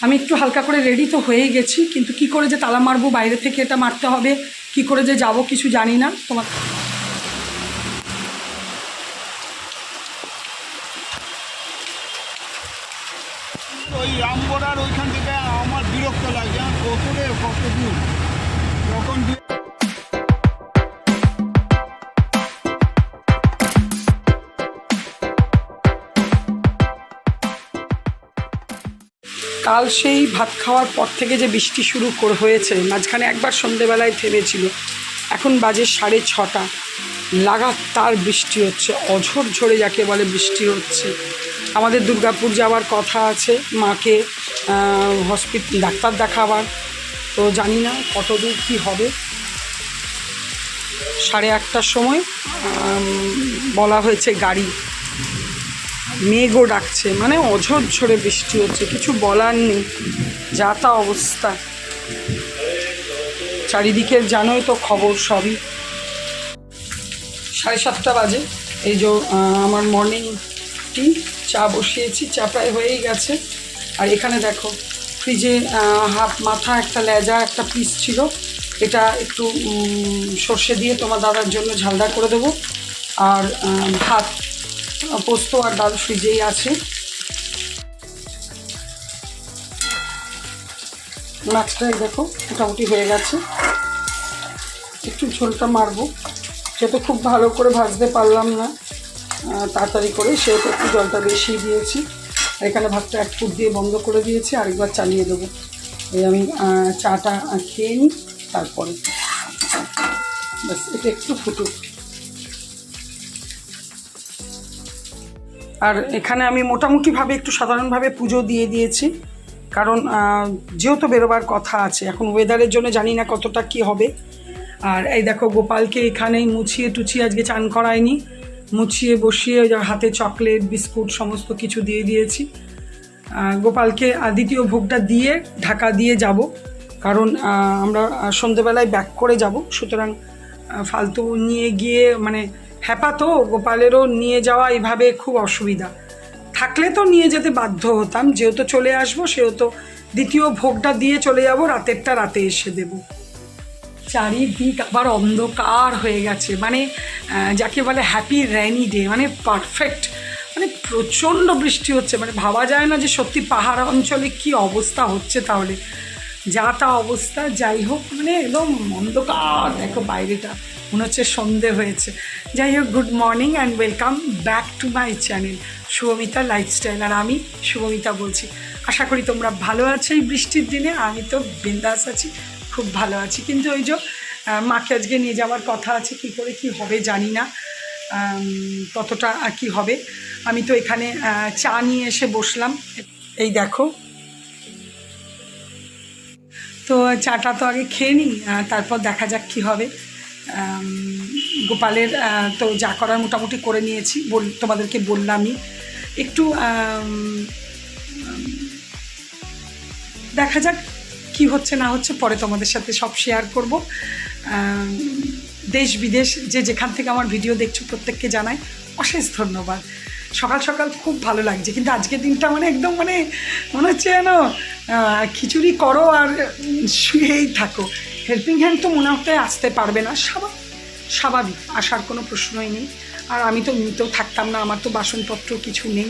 আমি একটু হালকা করে রেডি তো হয়েই গেছি, কিন্তু কি করে যে তালা মারবো, বাইরে থেকে এটা মারতে হবে, কি করে যে যাব কিছু জানি না। তোমার ওই রামগড়ার ওইখান থেকে আমার বিরক্ত লাগে, কত দূর যখন কাল সেই ভাত খাওয়ার পর থেকে যে বৃষ্টি শুরু হয়েছে, মাঝখানে একবার সন্ধেবেলায় থেমেছিল, এখন বাজে 6:30, লাগাতার বৃষ্টি হচ্ছে, অঝোর ঝরে যাকে বলে বৃষ্টি হচ্ছে। আমাদের দুর্গাপুর যাওয়ার কথা আছে, মাকে ডাক্তার দেখাবার, তো জানি না কত দূর কী হবে। 8:30টার সময় বলা হয়েছে গাড়ি, মেঘও ডাকছে, মানে অঝোর ঝরে বৃষ্টি হচ্ছে, কিছু বলার নেই, যা তা অবস্থা চারিদিকের, জানোই তো খবর সবই। 7:30 বাজে, এই যে আমার মর্নিং টি চা বসিয়েছি, চা প্রায় হয়েই গেছে। আর এখানে দেখো ফ্রিজে হাফ মাথা একটা লেজা একটা পিস ছিল, এটা একটু সর্ষে দিয়ে তোমার দাদার জন্য ঝালদা করে দেবো। আর ভাত, পোস্ত আর ডাল ফ্রিজেই আছে। মাছটাই দেখো মোটামুটি হয়ে গেছে, একটু ঝোলটা মারবো, যেহেতু খুব ভালো করে ভাজতে পারলাম না তাড়াতাড়ি করে, সেহেতু একটু জলটা বেশি দিয়েছি। আর এখানে ভাতটা 1 ফুট দিয়ে বন্ধ করে দিয়েছি, আরেকবার চালিয়ে দেবো। এই আমি চাটা খেয়ে নিই, তারপরে ব্যাস এটা একটু ফুটুক। আর এখানে আমি মোটামুটিভাবে একটু সাধারণভাবে পুজো দিয়ে দিয়েছি, কারণ যেহেতু বেরোবার কথা আছে, এখন ওয়েদারের জন্য জানি না কতটা কি হবে। আর এই দেখো গোপালকে এখানেই মুছিয়ে টুছিয়ে, আজকে চান করায়নি, মুছিয়ে বসিয়ে হাতে চকলেট বিস্কুট সমস্ত কিছু দিয়ে দিয়েছি। গোপালকে দ্বিতীয় ভোগটা দিয়ে ঢাকা দিয়ে যাব, কারণ আমরা সন্ধেবেলায় ব্যাক করে যাব, সুতরাং ফালতু নিয়ে গিয়ে মানে হ্যাপা তো গোপালেরও নিয়ে যাওয়া এইভাবে খুব অসুবিধা। থাকলে তো নিয়ে যেতে বাধ্য হতাম, যেহেতু চলে আসবো সেহেতু দ্বিতীয় ভোগটা দিয়ে চলে যাব, রাতেরটা রাতে এসে দেব। চারিদিক আবার অন্ধকার হয়ে গেছে, মানে যাকে বলে হ্যাপি রেইনি ডে, মানে পারফেক্ট, মানে প্রচণ্ড বৃষ্টি হচ্ছে, মানে ভাবা যায় না যে সত্যি পাহাড় অঞ্চলে কি অবস্থা হচ্ছে, তাহলে যা তা অবস্থা। যাই হোক, মানে একদম অন্ধকার, দেখো বাইরেটা মনে হচ্ছে সন্ধে হয়েছে। যাই হোক, good morning and welcome back to my channel Shubhamita lifestyle. আর আমি শুভমিতা বলছি, আশা করি তোমরা ভালো আছো এই বৃষ্টির দিনে। আমি তো বিন্দাস আছি, খুব ভালো আছি, কিন্তু ওই যে মাকে আজকে নিয়ে যাওয়ার কথা আছে, কী করে কী হবে জানি না, কতটা কি হবে। আমি তো এখানে চা নিয়ে এসে বসলাম, এই দেখো। তো চাটা তো আগে খেয়ে নিই, তারপর দেখা যাক কী হবে। গোপালের তো যা করার মোটামুটি করে নিয়েছি, তোমাদেরকে বললামই। একটু দেখা যাক কি হচ্ছে না হচ্ছে, পরে তোমাদের সাথে সব শেয়ার করব। দেশ বিদেশ যে যেখান থেকে আমার ভিডিও দেখছো প্রত্যেককে জানাই অশেষ ধন্যবাদ। সকাল সকাল খুব ভালো লাগছে, কিন্তু আজকের দিনটা মানে একদম মানে মনে হচ্ছে যেন খিচুড়ি করো আর শুয়েই থাকো। হেল্পিং হ্যান্ড তো মনে হতে আসতে পারবে না, স্বাভাবিক, আসার কোনো প্রশ্নই নেই। আর আমি তো নিতেও থাকতাম না, আমার তো বাসনপত্র কিছু নেই,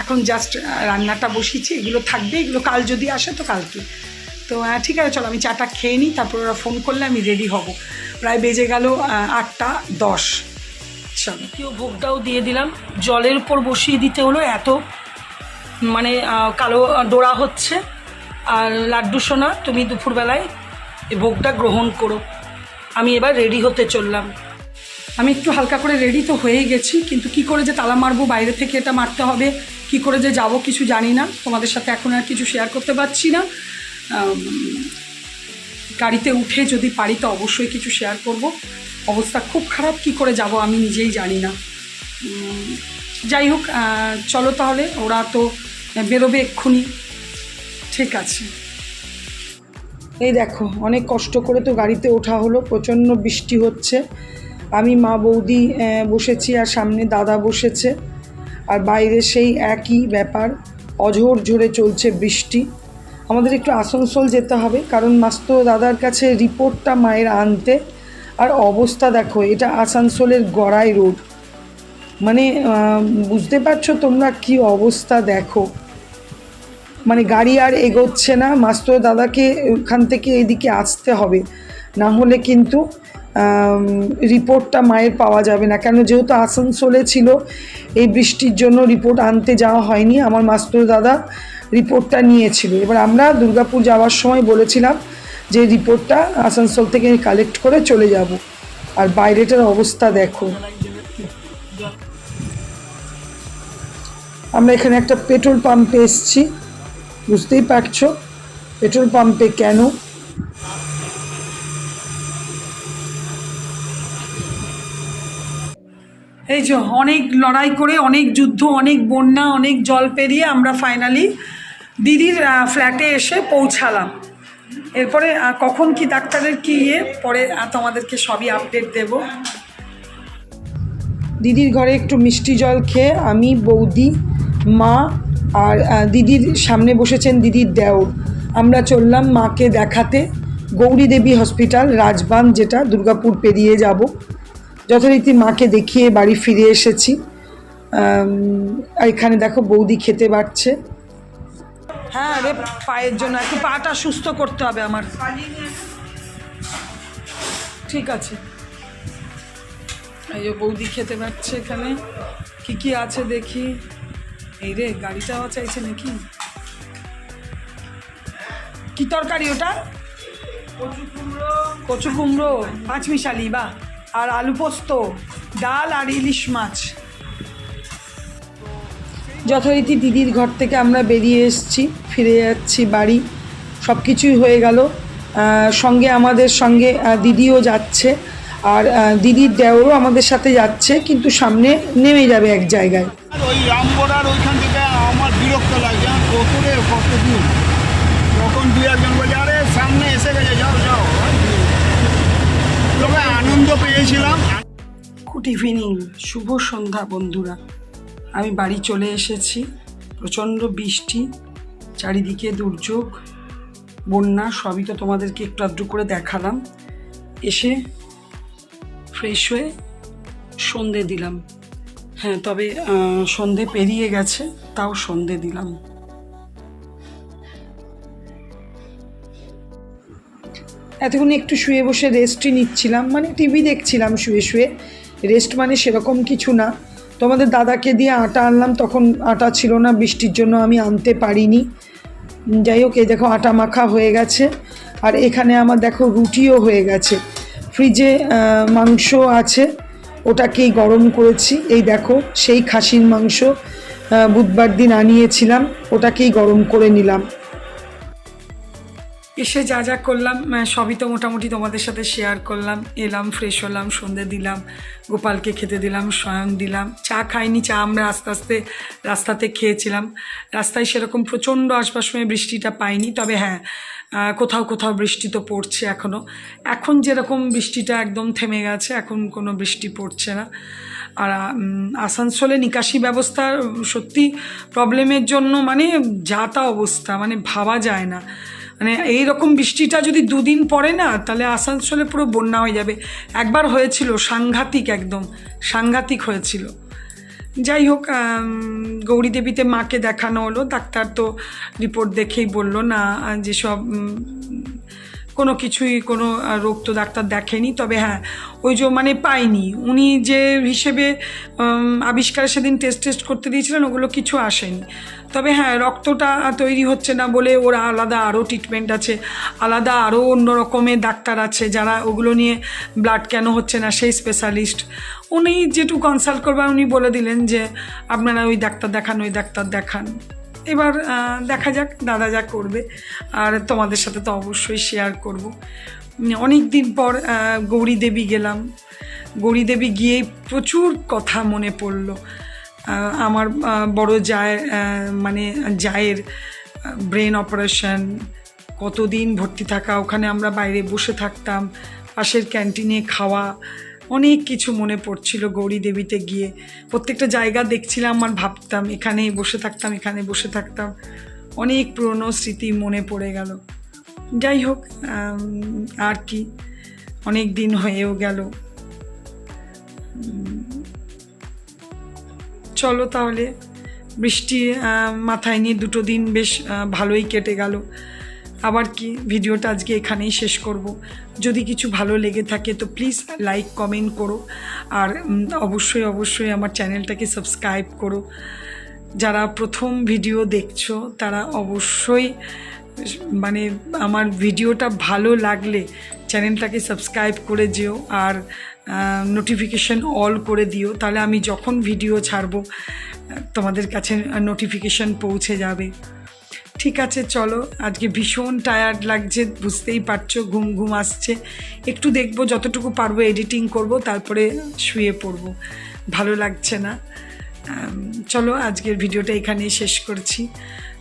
এখন জাস্ট রান্নাটা বসিয়েছি, এগুলো থাকবে, এগুলো কাল যদি আসে তো কালকে। তো ঠিক আছে, চলো আমি চাটা খেয়ে নিই, তারপর ওরা ফোন করলে আমি রেডি হব। প্রায় বেজে গেল 8:10। চলো, কেউ ভোগটাও দিয়ে দিলাম, জলের উপর বসিয়ে দিতে হলো, এত মানে কালো ডোরা হচ্ছে। আর লাড্ডু সোনা, তুমি দুপুরবেলায় এই ভোগটা গ্রহণ করো। আমি এবার রেডি হতে চললাম। আমি একটু হালকা করে রেডি তো হয়েই গেছি, কিন্তু কি করে যে তালা মারবো, বাইরে থেকে এটা মারতে হবে, কি করে যে যাব কিছু জানি না, তোমাদের সাথে এখন আর কিছু শেয়ার করতে পারছি না। গাড়িতে উঠে যদি পারি তো অবশ্যই কিছু শেয়ার করব। অবস্থা খুব খারাপ, কি করে যাব আমি নিজেই জানি না। যাই হোক, চলো তাহলে, ওরা তো বেরোবে এক্ষুনি। ঠিক আছে, এই দেখো অনেক কষ্ট করে তো গাড়িতে ওঠা হলো, প্রচণ্ড বৃষ্টি হচ্ছে। আমি মা বৌদি বসেছি, আর সামনে দাদা বসেছে, আর বাইরে সেই একই ব্যাপার, অঝোর ঝরে চলছে বৃষ্টি। আমাদের একটু আসানসোল যেতে হবে, কারণ মাস্তো দাদার কাছে রিপোর্টটা মায়ের আনতে। আর অবস্থা দেখো, এটা আসানসোলের গড়াই রোড, মানে বুঝতে পারছো তোমরা কি অবস্থা দেখো, মানে গাড়ি আর এগোচ্ছে না। মাস্তো দাদাকে ওখান থেকে এদিকে আসতে হবে, না হলে কিন্তু রিপোর্টটা মায়ের পাওয়া যাবে না। কেন, যেহেতু আসানসোলে ছিল, এই বৃষ্টির জন্য রিপোর্ট আনতে যাওয়া হয়নি। আমার মাস্তো দাদা রিপোর্টটা নিয়েছিল। এবার আমরা দুর্গাপুর যাওয়ার সময় বলেছিলাম যে রিপোর্টটা আসানসোল থেকে কালেক্ট করে চলে যাব। আর বাইরেটার অবস্থা দেখো। আমরা এখানে একটা পেট্রোল পাম্পে এসেছি, বুঝতেই পারছো পেট্রোল পাম্পে কেন। এই যে অনেক লড়াই করে, অনেক যুদ্ধ, অনেক বন্যা, অনেক জল পেরিয়ে আমরা ফাইনালি দিদির ফ্ল্যাটে এসে পৌঁছালাম। এরপরে কখন কি ডাক্তারের কি পরে তোমাদেরকে সবই আপডেট দেব। দিদির ঘরে একটু মিষ্টি জল খেয়ে আমি, বৌদি, মা আর দিদির সামনে বসেছেন দিদির দেওর, আমরা চললাম মাকে দেখাতে গৌরী দেবী হসপিটাল, রাজবাঁধ, যেটা দুর্গাপুর পেরিয়ে যাব। যথারীতি মাকে দেখিয়ে বাড়ি ফিরে এসেছি। এখানে দেখো বৌদি খেতে পারছে। হ্যাঁ রে, পায়ের জন্য একটু পাটা সুস্থ করতে হবে আমার। ঠিক আছে, এই যে বৌদি খেতে পারছে। এখানে কি কি আছে দেখি। এই রে, গাড়িটাও চাইছে নাকি? কি তরকারি ওটা? কচু কুমড়ো, পাঁচমিশালি, বা আর আলু পোস্ত, ডাল আর ইলিশ মাছ। যথারীতি দিদির ঘর থেকে আমরা বেরিয়ে এসেছি, ফিরে যাচ্ছি বাড়ি। সব কিছুই হয়ে গেল। সঙ্গে আমাদের সঙ্গে দিদিও যাচ্ছে, আর দিদির দেওরও আমাদের সাথে যাচ্ছে, কিন্তু সামনে নেমে যাবে এক জায়গায়। ওই রামগড়ার ওইখান থেকে আমার বিরক্ত লাগছে, কত দূর। তখন দু একজন বলছে আরে সামনে এসে গেছে, যাও যাও। তবে আনন্দ পেয়েছিলাম। গুড ইভিনিং, শুভ সন্ধ্যা বন্ধুরা। আমি বাড়ি চলে এসেছি। প্রচণ্ড বৃষ্টি, চারিদিকে দুর্যোগ, বন্যা, সবই তো তোমাদেরকে একটু আধটু করে দেখালাম। এসে ফ্রেশ হয়ে সন্ধে দিলাম। হ্যাঁ, তবে সন্ধে পেরিয়ে গেছে, তাও সন্ধে দিলাম। এতক্ষণ একটু শুয়ে বসে রেস্টই নিচ্ছিলাম, মানে টিভি দেখছিলাম শুয়ে শুয়ে। রেস্ট মানে সেরকম কিছু না। তোমাদের দাদাকে দিয়ে আটা আনলাম, তখন আটা ছিল না, বৃষ্টির জন্য আমি আনতে পারিনি। যাই হোক, এই দেখো আটা মাখা হয়ে গেছে। আর এখানে আমার দেখো রুটিও হয়ে গেছে। ফ্রিজে মাংস আছে, ওটাকেই গরম করেছি। এই দেখো সেই খাসির মাংস বুধবার দিন আনিয়েছিলাম, ওটাকেই গরম করে নিলাম। এসে যা যা করলাম সবই তো মোটামুটি তোমাদের সাথে শেয়ার করলাম। এলাম, ফ্রেশ হলাম, সন্ধে দিলাম, গোপালকে খেতে দিলাম, শয়ন দিলাম। চা খাইনি, চা আমরা আস্তে আস্তে রাস্তাতে খেয়েছিলাম। রাস্তায় সেরকম প্রচণ্ড আসবার সময় বৃষ্টিটা পাইনি, তবে হ্যাঁ কোথাও কোথাও বৃষ্টি তো পড়ছে এখনও। এখন যেরকম বৃষ্টিটা একদম থেমে গেছে, এখন কোনো বৃষ্টি পড়ছে না। আর আসানসোলে নিকাশি ব্যবস্থা সত্যি প্রবলেমের জন্য মানে যা তা অবস্থা, মানে ভাবা যায় না। মানে এইরকম বৃষ্টিটা যদি দুদিন পরে না, তাহলে আসানসোলে পুরো বন্যা হয়ে যাবে। একবার হয়েছিল, সাংঘাতিক, একদম সাংঘাতিক হয়েছিল। যাই হোক, গৌরী দেবীতে মাকে দেখানো হলো। ডাক্তার তো রিপোর্ট দেখেই বলল না, যেসব কোনো কিছুই, কোনো রোগ তো ডাক্তার দেখেনি। তবে হ্যাঁ, ওই যে মানে পাইনি, উনি যে হিসেবে আবিষ্কার সেদিন টেস্ট করতে দিয়েছিলেন, ওগুলো কিছু আসেনি। তবে হ্যাঁ, রক্তটা তৈরি হচ্ছে না বলে ওরা আলাদা আরও ট্রিটমেন্ট আছে, আলাদা আরও অন্য রকমের ডাক্তার আছে যারা ওগুলো নিয়ে, ব্লাড কেন হচ্ছে না সেই স্পেশালিস্ট। উনি যেটু কনসাল্ট করবেন, উনি বলে দিলেন যে আপনারা ওই ডাক্তার দেখান, ওই ডাক্তার দেখান। এবার দেখা যাক দাদা যা করবে, আর তোমাদের সাথে তো অবশ্যই শেয়ার করব। অনেক দিন পর গৌরী দেবী গেলাম। গৌরী দেবী গিয়ে প্রচুর কথা মনে পড়লো। আমার বড় জায়ের ব্রেন অপারেশন, কতদিন ভর্তি থাকা, ওখানে আমরা বাইরে বসে থাকতাম, পাশের ক্যান্টিনে খাওয়া, অনেক কিছু মনে পড়ছিল গৌরী দেবীতে গিয়ে। প্রত্যেকটা জায়গা দেখছিলাম আর ভাবতাম এখানেই বসে থাকতাম, এখানে বসে থাকতাম। অনেক পুরনো স্মৃতি মনে পড়ে গেল। যাই হোক, আর কি, অনেক দিন হয়েও গেল। চলো তাহলে, বৃষ্টি মাথায় নিয়ে 2 দিন বেশ ভালোই কেটে গেল। আবার কি, ভিডিওটা আজকে এখানেই শেষ করব। যদি কিছু ভালো লেগে থাকে তো প্লিজ লাইক কমেন্ট করো, আর অবশ্যই অবশ্যই আমার চ্যানেলটাকে সাবস্ক্রাইব করো। যারা প্রথম ভিডিও দেখছো তারা অবশ্যই মানে আমার ভিডিওটা ভালো লাগলে চ্যানেলটাকে সাবস্ক্রাইব করে যেও, আর নোটিফিকেশন অল করে দিও, তাহলে আমি যখন ভিডিও ছাড়বো তোমাদের কাছে নোটিফিকেশন পৌঁছে যাবে। ঠিক আছে, চলো, আজকে ভীষণ টায়ার্ড লাগছে, বুঝতেই পারছো, ঘুম ঘুম আসছে। একটু দেখবো, যতটুকু পারবো এডিটিং করব, তারপরে শুয়ে পড়বো, ভালো লাগছে না। চলো, আজকের ভিডিওটা এখানেই শেষ করছি।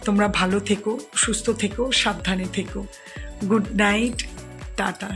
তোমরা ভালো থেকো, সুস্থ থেকো, সাবধানে থেকো। Good night, tata.